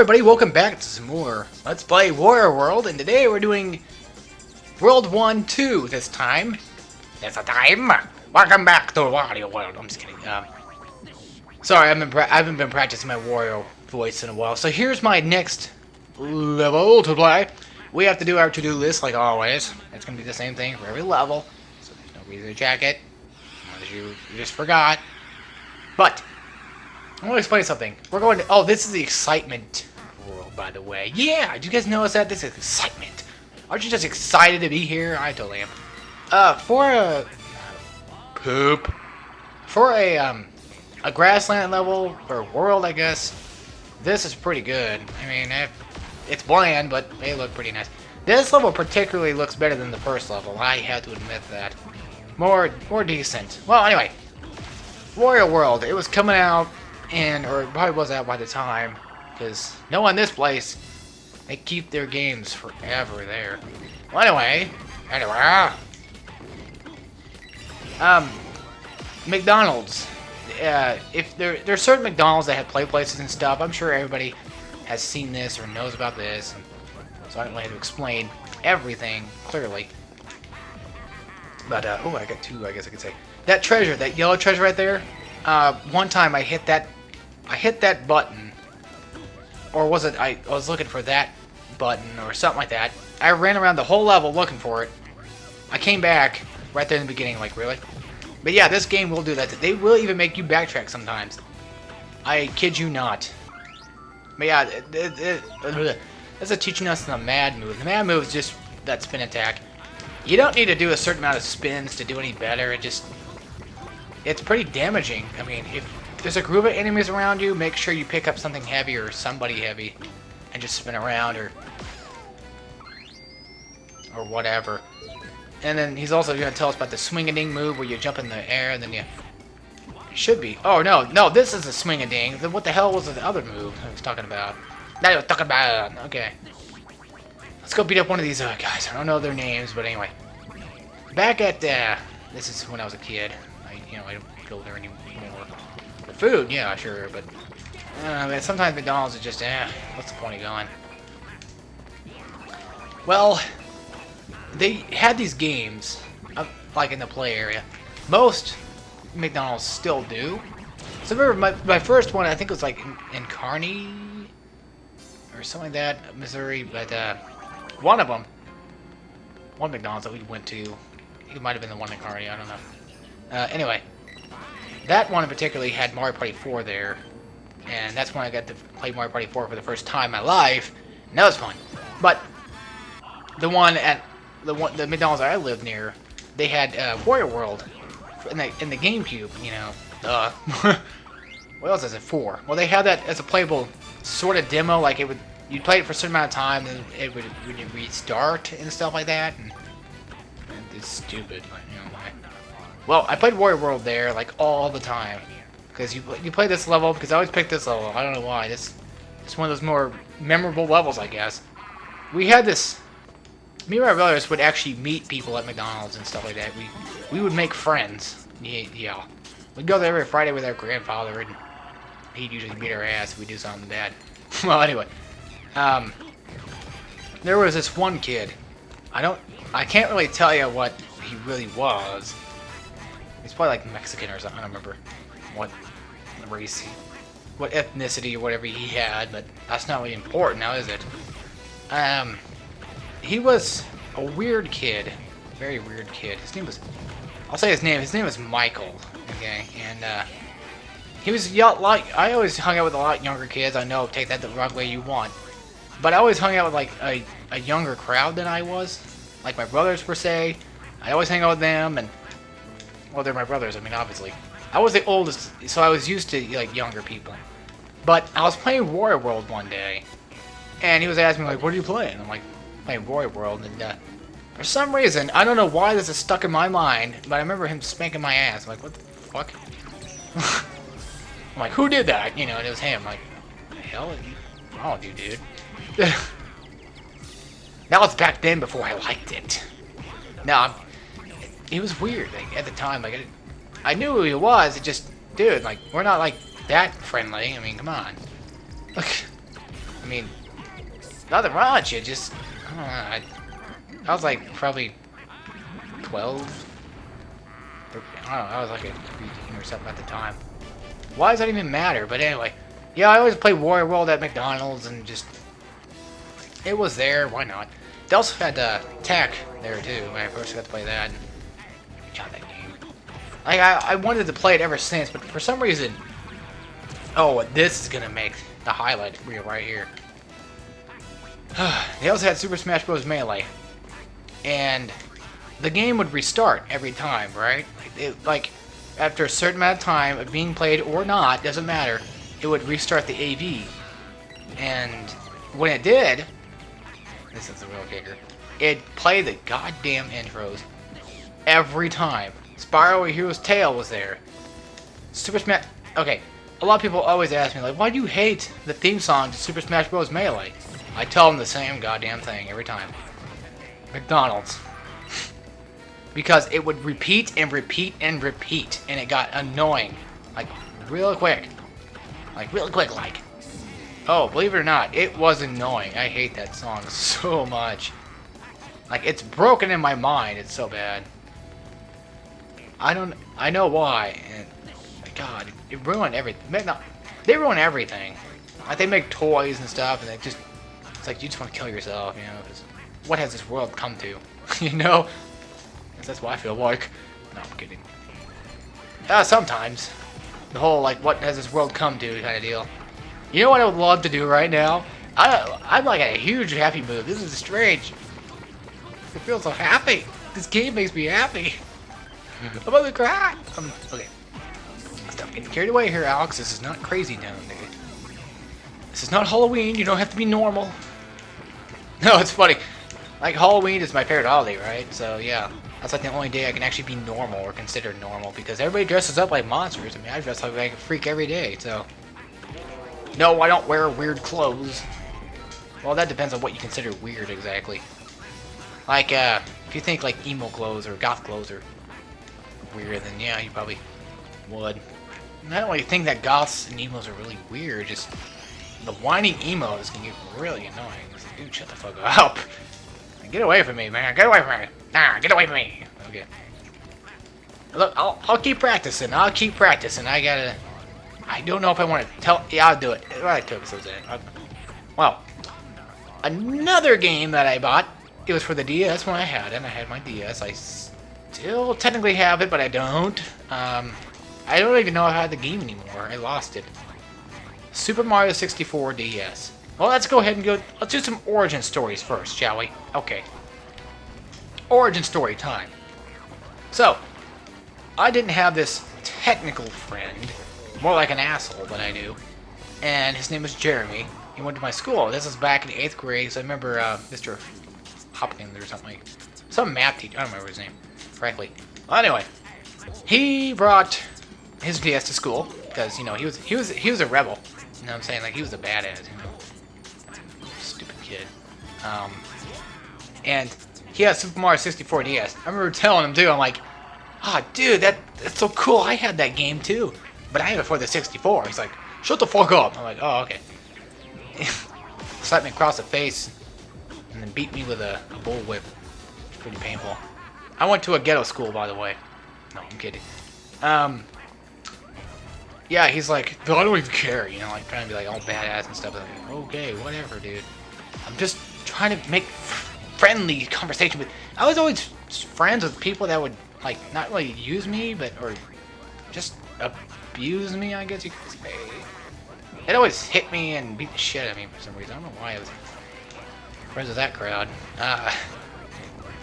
everybody, welcome back to some more Let's Play Wario World, and today we're doing World 1, 2 this time. Welcome back to Wario World. I'm just kidding. Sorry, I haven't been practicing my Wario voice in a while. So here's my next level to play. We have to do our to-do list like always. It's going to be the same thing for every level, so there's no reason to check it, unless you just forgot. But I want to explain something. We're going to... Oh, this is the excitement world, by the way. Yeah, did you guys notice that? This is excitement. Aren't you just excited to be here? I totally am. For a... Poop. For a grassland level, or world, I guess, this is pretty good. I mean, it's bland, but they look pretty nice. This level particularly looks better than the first level. I have to admit that. More decent. Well, anyway. Wario World. It was coming out... or it probably was out by the time, because knowing this place, they keep their games forever there. Well, anyway, McDonald's. If there's certain McDonald's that have play places and stuff. I'm sure everybody has seen this or knows about this, so I don't really have to explain everything clearly. But oh, I got two. I guess I could say that treasure, that yellow treasure right there. One time I hit that button, or was it I was looking for that button or something like that. I ran around the whole level looking for it. I came back right there in the beginning, like, really? But yeah, this game will do that. They will even make you backtrack sometimes. I kid you not. But yeah, this is teaching us the mad move. The mad move is just that spin attack. You don't need to do a certain amount of spins to do any better. It's pretty damaging. I mean, if there's a group of enemies around you, make sure you pick up something heavy or somebody heavy and just spin around or whatever. And then he's also going to tell us about the swing-a-ding move where you jump in the air and then you... It should be. Oh, no, this is a swing-a-ding. What the hell was the other move I was talking about? That I was talking about. Okay. Let's go beat up one of these guys. I don't know their names, but anyway. Back at... this is when I was a kid. I don't go there anymore. For food, yeah, sure, but sometimes McDonald's is just, what's the point of going? Well, they had these games, like in the play area. Most McDonald's still do. So remember, my first one, I think it was like in Kearney, or something like that, Missouri, but one of them, one McDonald's that we went to, I think it might have been the one in Kearney, I don't know. Anyway, that one in particular had Mario Party 4 there, and that's when I got to play Mario Party 4 for the first time in my life, and that was fun. But the one at the McDonald's I lived near, they had Wario World in the GameCube, you know. What else is it for? Well, they had that as a playable sort of demo, like you'd play it for a certain amount of time, and it would restart and stuff like that. And it's stupid, like, you know. Well, I played Wario World there, like, all the time. Because you play this level, because I always pick this level. I don't know why. It's one of those more memorable levels, I guess. We had this... Me and my brothers would actually meet people at McDonald's and stuff like that. We would make friends. Yeah. We'd go there every Friday with our grandfather, and he'd usually beat our ass if we do something bad. Well, anyway. There was this one kid. I can't really tell you what he really was. He's probably like Mexican or something. I don't remember what race, what ethnicity or whatever he had, but that's not really important now, is it? He was a weird kid. Very weird kid. His name was... I'll say his name. His name was Michael. Okay, and he was like... I always hung out with a lot younger kids. I know, take that the wrong way you want. But I always hung out with like a younger crowd than I was. Like my brothers, per se. I always hang out with them, and... Well, they're my brothers, I mean, obviously. I was the oldest, so I was used to, like, younger people. But I was playing Wario World one day, and he was asking me, like, what are you playing? I'm like, playing Wario World, and for some reason, I don't know why this is stuck in my mind, but I remember him spanking my ass. I'm like, what the fuck? I'm like, who did that? You know, and it was him. I'm like, what the hell? What's wrong with you, dude? That was back then before I liked it. Now, it was weird, like, at the time, like, I knew who he was, it just, dude, like, we're not, like, that friendly, I mean, come on. Look, mean, nothing wrong with you. Just I don't know. I was like probably 12. I don't know. I was like a preteen or something at the time. Why does that even matter? But anyway, yeah, I always played Wario World at McDonald's and just it was there. Why not? They also had Tech there too. When I first got to play that. God, that game. Like I wanted to play it ever since, but for some reason, oh, this is gonna make the highlight reel right here. They also had Super Smash Bros. Melee, and the game would restart every time, right? Like after a certain amount of time of being played or not, doesn't matter. It would restart the AV, and when it did, this is the real kicker. It'd play the goddamn intros every time. Spyro Hero's Tail was there. Super Smash. Okay, a lot of people always ask me like, why do you hate the theme song to Super Smash Bros. Melee? I tell them the same goddamn thing every time. McDonald's. Because it would repeat and repeat and repeat, and it got annoying. Like, real quick. Like, real quick, like. Oh, believe it or not, it was annoying. I hate that song so much. Like, it's broken in my mind. It's so bad. I know why. And, God, it ruined everything. No, they ruin everything. Like, they make toys and stuff, and it's like, you just want to kill yourself, you know? 'Cause what has this world come to? You know? That's what I feel like. No, I'm kidding. Sometimes. The whole, like, what has this world come to kind of deal. You know what I would love to do right now? I'm like in a huge happy mood. This is strange. I feel so happy. This game makes me happy. I'm about to cry. Okay. Stop getting carried away here, Alex. This is not crazy town, nigga. This is not Halloween. You don't have to be normal. No, it's funny. Like, Halloween is my favorite holiday, right? So, yeah. That's like the only day I can actually be normal or considered normal because everybody dresses up like monsters. I mean, I dress up like a freak every day, so. No, I don't wear weird clothes. Well, that depends on what you consider weird exactly. Like, if you think like emo clothes or goth clothes are weird, then yeah, you probably would. And I don't really think that goths and emos are really weird, just the whining emos can get really annoying. It's like, dude, shut the fuck up. Get away from me, man. Get away from me. Nah, get away from me. Okay. Look, I'll keep practicing. I don't know if I want to tell. Yeah, I'll do it. Right, 2 episodes in. Well, another game that I bought. It was for the DS when I had it. And I had my DS. I still technically have it, but I don't. I don't even know if I had the game anymore. I lost it. Super Mario 64 DS. Well, let's go ahead and let's do some origin stories first, shall we? Okay. Origin story time. So, I didn't have this technical friend, more like an asshole, but I do. And his name was Jeremy. He went to my school. This was back in 8th grade, so I remember Mr. Hopkins or something. Some math teacher. I don't remember his name, frankly. Well, anyway, he brought his DS to school because he was a rebel. You know what I'm saying? Like, he was a badass. Stupid kid. And he had Super Mario 64 DS. I remember telling him too. I'm like, dude, that's so cool. I had that game too, but I had it for the 64. He's like, shut the fuck up. I'm like, oh, okay. Slapped me across the face and then beat me with a bullwhip. Pretty painful. I went to a ghetto school, by the way. No, I'm kidding. Yeah, he's like, I don't even care, like trying to be like all badass and stuff. Like, okay, whatever, dude. I'm just trying to make friendly conversation with. I was always friends with people that would like not really use me, or just abuse me, I guess you could say. It always hit me and beat the shit out of me for some reason. I don't know why I was friends with that crowd.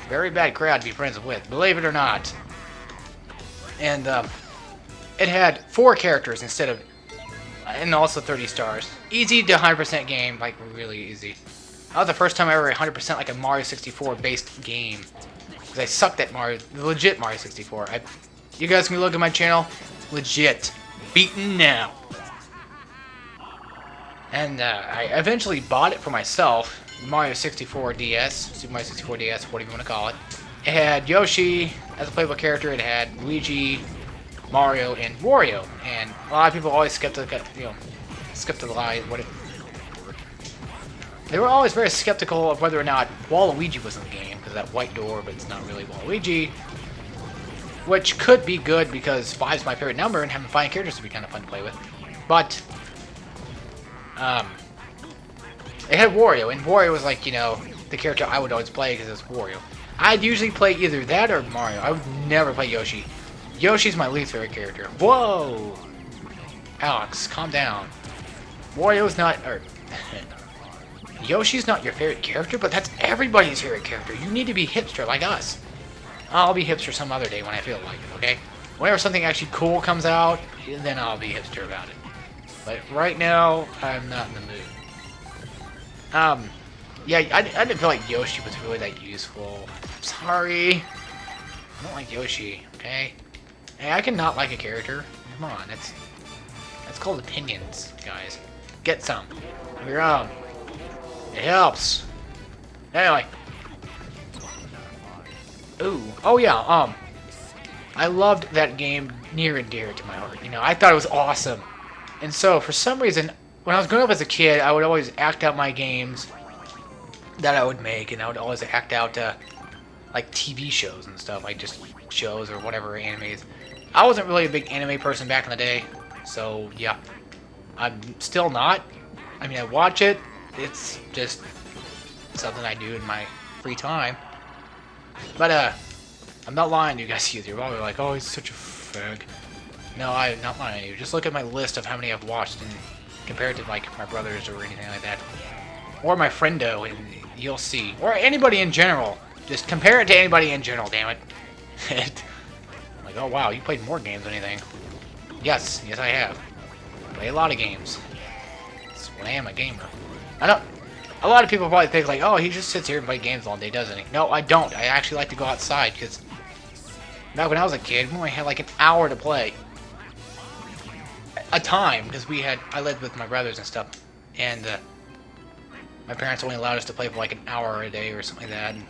Very bad crowd to be friends with, believe it or not. And it had 4 characters instead of, and also 30 stars. Easy to 100% game, like really easy. That was the first time I ever 100% like a Mario 64 based game. Because I sucked at Mario, legit Mario 64. You guys can look at my channel, legit. Beaten now. And I eventually bought it for myself, Mario 64 DS, Super Mario 64 DS, whatever you want to call it. It had Yoshi as a playable character, it had Luigi, Mario, and Wario. And a lot of people always skip to the line, They were always very skeptical of whether or not Waluigi was in the game, because that white door, but it's not really Waluigi. Which could be good, because 5's my favorite number, and having 5 characters would be kind of fun to play with. But, it had Wario, and Wario was like, you know, the character I would always play because it's Wario. I'd usually play either that or Mario. I would never play Yoshi. Yoshi's my least favorite character. Whoa! Alex, calm down. Wario's not... Yoshi's not your favorite character, but that's everybody's favorite character. You need to be hipster like us. I'll be hipster some other day when I feel like it, okay? Whenever something actually cool comes out, then I'll be hipster about it. But right now, I'm not in the mood. Yeah, I didn't feel like Yoshi was really that useful. Sorry. I don't like Yoshi, okay? Hey, I can not like a character. Come on, that's called opinions, guys. Get some of your own. It helps. Anyway. Ooh. Oh yeah, I loved that game near and dear to my heart. You know, I thought it was awesome. And so, for some reason, when I was growing up as a kid, I would always act out my games that I would make, and I would always act out, like, TV shows and stuff, like just shows or whatever, animes. I wasn't really a big anime person back in the day, so, yeah. I'm still not. I mean, I watch it. It's just something I do in my free time. But, I'm not lying to you guys either. You're probably like, oh, he's such a fag. No, I'm not lying to you. Just look at my list of how many I've watched and compare it to, like, my brothers or anything like that. Or my friendo, and you'll see. Or anybody in general. Just compare it to anybody in general, damn it. Like, oh wow, you played more games than anything. Yes, yes I have. Play a lot of games. That's what I am, a gamer. I know, a lot of people probably think like, oh, he just sits here and plays games all day, doesn't he? No, I don't. I actually like to go outside, because back when I was a kid, we only had like an hour to play. A time, because I lived with my brothers and stuff, and my parents only allowed us to play for like an hour a day or something like that. And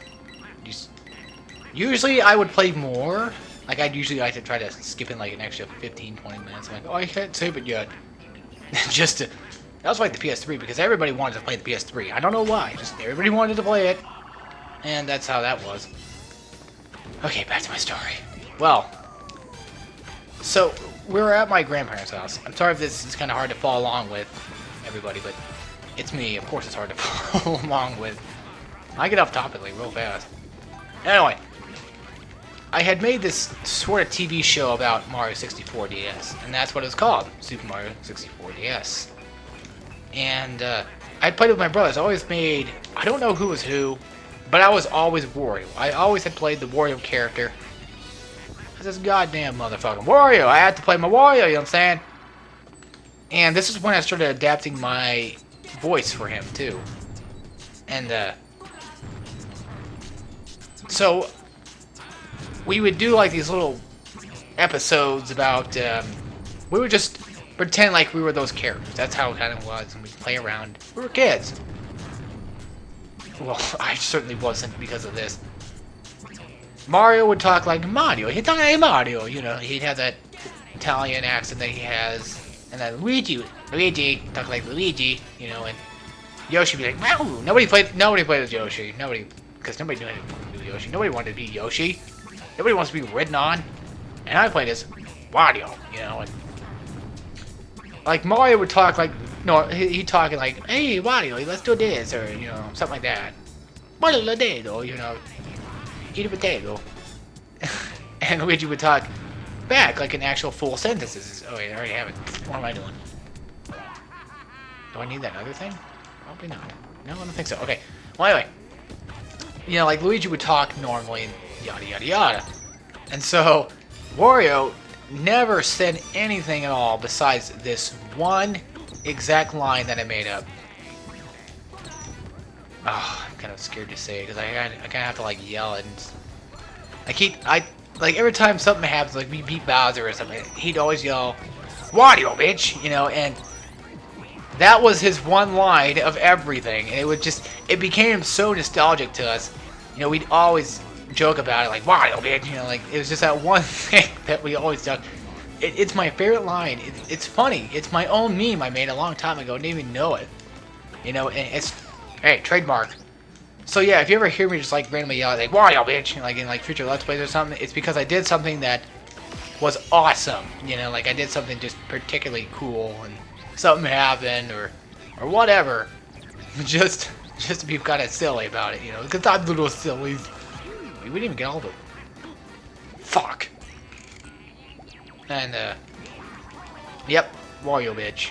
usually I would play more. Like I'd usually like to try to skip in like an extra 15, 20 minutes. I'm like, oh, I can't save it yet. Just to, that was like the PS3 because everybody wanted to play the PS3. I don't know why. Just everybody wanted to play it, and that's how that was. Okay, back to my story. Well, so we were at my grandparents' house. I'm sorry if this is kind of hard to follow along with everybody, but it's me. Of course it's hard to follow along with. I get off topic like real fast. Anyway, I had made this sort of TV show about Mario 64 DS, and that's what it was called, Super Mario 64 DS. And I played with my brothers. I always made, I don't know who was who, but I was always Wario. I always had played the Wario character. I was this goddamn motherfucking Wario. I had to play my Wario, you know what I'm saying? And this is when I started adapting my voice for him, too. And, so we would do like these little episodes about, we would just pretend like we were those characters. That's how it kind of was, and we'd play around. We were kids. Well, I certainly wasn't because of this. Mario would talk like Mario. He'd talk like Mario, you know. He'd have that Italian accent that he has. And then Luigi talk like Luigi, you know, and Yoshi would be like, wow. Nobody played as Yoshi. Because nobody knew how to do Yoshi. Nobody wanted to be Yoshi. Nobody wants to be ridden on. And I played as Wario, you know, and like Mario would talk like, no, he'd talk like, hey Wario, let's do this, or you know, something like that. Potato, you know, eat a potato. And Luigi would talk back like an actual full sentences. Oh wait, I already have it. What am I doing? Do I need that other thing? Probably not. No, I don't think so. Okay. Well, anyway, you know, like Luigi would talk normally and yada yada yada, and so Wario never said anything at all besides this one exact line that I made up. Oh, I'm kind of scared to say it because I kind of have to like yell it. And like every time something happens, like we beat Bowser or something, he'd always yell, "Wario, bitch!" You know, and that was his one line of everything, and it became so nostalgic to us. You know, we'd always joke about it, like, Wario, bitch, you know, like, it was just that one thing that we always done. It's my favorite line. It's funny. It's my own meme I made a long time ago. I didn't even know it. You know, and Hey, trademark. So yeah, if you ever hear me just like randomly yell like Wario bitch, like in like future Let's Plays or something, it's because I did something that was awesome. You know, like I did something just particularly cool and something happened or whatever. just to be kind of silly about it, you know, because I'm little sillies. We didn't even get all the fuck. And yep, Wario bitch.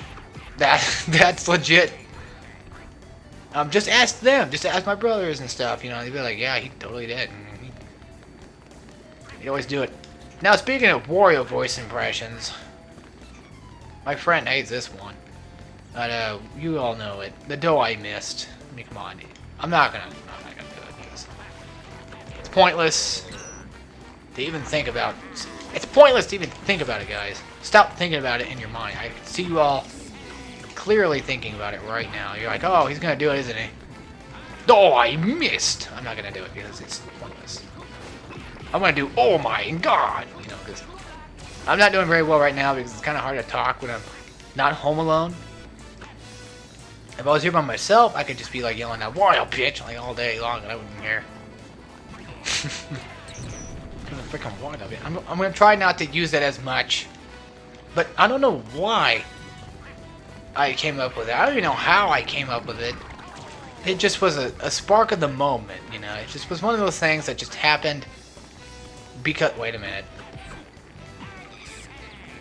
That's legit. Just ask them. Just ask my brothers and stuff. You know, they'd be like, yeah, he totally did. He'd always do it. Now, speaking of Wario voice impressions, my friend hates this one. But you all know it. The dough I missed. I mean, come on. I'm not gonna do it because it's pointless to even think about. It's pointless to even think about it, guys. Stop thinking about it in your mind. I can see you all clearly thinking about it right now. You're like, oh, he's gonna do it, isn't he? Oh, I missed. I'm not gonna do it because it's pointless. I'm gonna do, oh my god, you know, because I'm not doing very well right now because it's kind of hard to talk when I'm not home alone. If I was here by myself, I could just be like yelling out Wario bitch like all day long and I wouldn't care. Freaking Wario bitch. I'm gonna try not to use that as much, but I don't know why I came up with it. I don't even know how I came up with it. It just was a spark of the moment, you know. It just was one of those things that just happened because. Wait a minute.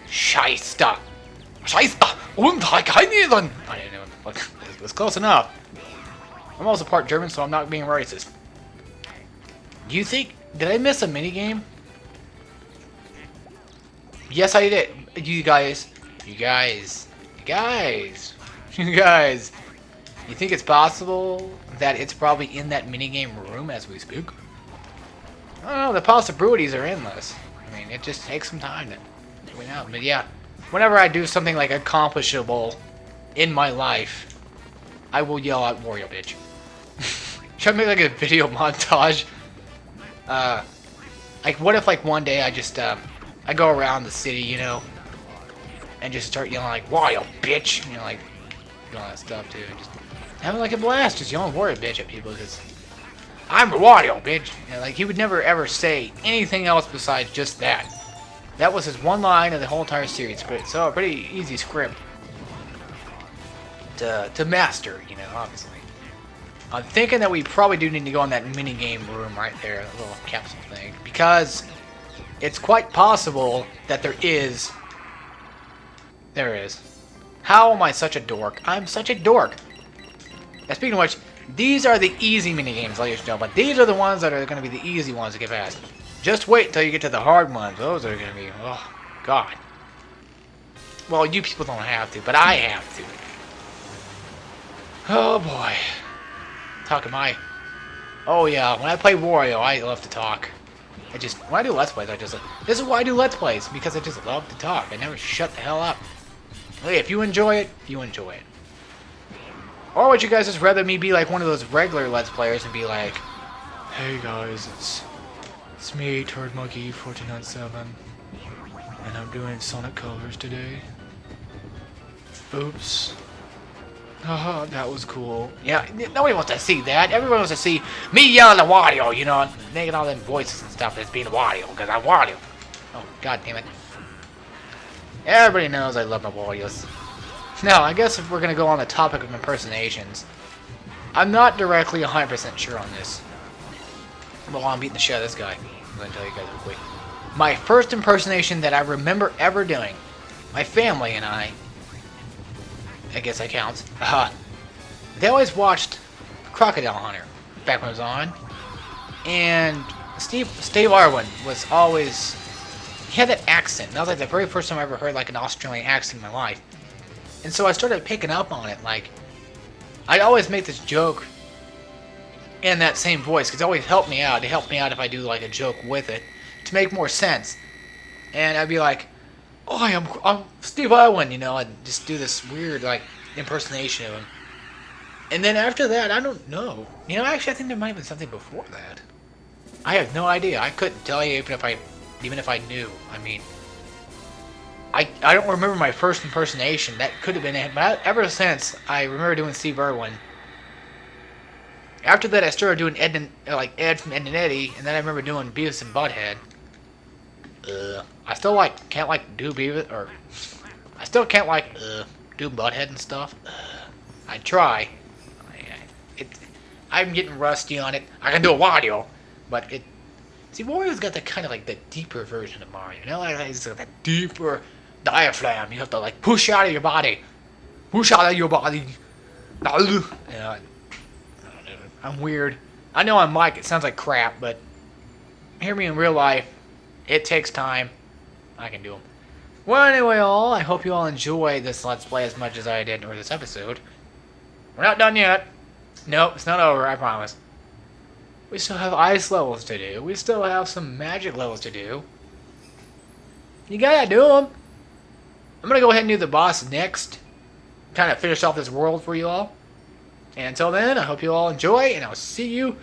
Scheiße. Scheiße. Und keine. I didn't know. Look, it was close enough. I'm also part German, so I'm not being racist. Do you think? Did I miss a minigame? Yes, I did. You guys. You think it's possible that it's probably in that minigame room as we speak? I don't know, the possibilities are endless. I mean, it just takes some time to figure it out. But yeah, whenever I do something like accomplishable in my life, I will yell out Wario bitch. Should I make like a video montage? Like what if like one day I just I go around the city, you know, and just start yelling like Wario bitch, you know, like all that stuff too, and just having like a blast, just yelling Wario bitch at people because I'm Wario bitch. You know, like he would never ever say anything else besides just that. That was his one line of the whole entire series. So a pretty easy script to master, you know, obviously. I'm thinking that we probably do need to go in that mini game room right there, a little capsule thing, because it's quite possible that there is. There is. How am I such a dork? I'm such a dork. Now, speaking of which, these are the easy minigames, ladies and gentlemen. These are the ones that are going to be the easy ones to get past. Just wait until you get to the hard ones. Those are going to be, oh, God. Well, you people don't have to, but I have to. Oh, boy. Talk am I. Oh, yeah, when I play Wario, I love to talk. When I do Let's Plays, this is why I do Let's Plays, because I just love to talk. I never shut the hell up. Hey, if you enjoy it, you enjoy it. Or would you guys just rather me be like one of those regular Let's Players and be like, hey guys, it's me, Turd Monkey 1497, and I'm doing Sonic Colors today. Oops. Haha, that was cool. Yeah, nobody wants to see that. Everyone wants to see me yelling at Wario, you know, making all them voices and stuff as being Wario, because I'm Wario. Oh, god damn it. Everybody knows I love my Warios. Now, I guess if we're going to go on the topic of impersonations, I'm not directly 100% sure on this. Well, I'm beating the shit out of this guy. I'm going to tell you guys real quick. My first impersonation that I remember ever doing, my family and I guess that counts, they always watched Crocodile Hunter back when it was on. And Steve Irwin was always, he had that accent. That was like the very first time I ever heard like an Australian accent in my life. And so I started picking up on it. Like, I'd always make this joke in that same voice, because it always helped me out. It helped me out if I do like a joke with it to make more sense. And I'd be like, oh, I'm Steve Irwin, you know, and just do this weird like impersonation of him. And then after that, I don't know. You know, actually, I think there might have been something before that. I have no idea. I couldn't tell you even if I knew. I mean, I don't remember my first impersonation. That could have been it. But ever since I remember doing Steve Irwin, After that, I started doing Ed from Ed and Eddie, and then I remember doing Beavis and Butthead. I still can't do Beavis, or I still can't do Butthead and stuff. I try. I'm getting rusty on it. I can do a Wario, but see, Wario's got the kind of the deeper version of Mario. You know, it's got that deeper diaphragm. You have to push out of your body. Push out of your body. Yeah, I'm weird. I know on mic it sounds like crap, but hear me in real life. It takes time. I can do them. Well, anyway, I hope you all enjoy this Let's Play as much as I did for this episode. We're not done yet. Nope, it's not over, I promise. We still have ice levels to do. We still have some magic levels to do. You gotta do them. I'm gonna go ahead and do the boss next. Kind of finish off this world for you all. And until then, I hope you all enjoy, and I'll see you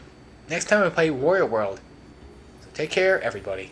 next time we play Wario World. So take care, everybody.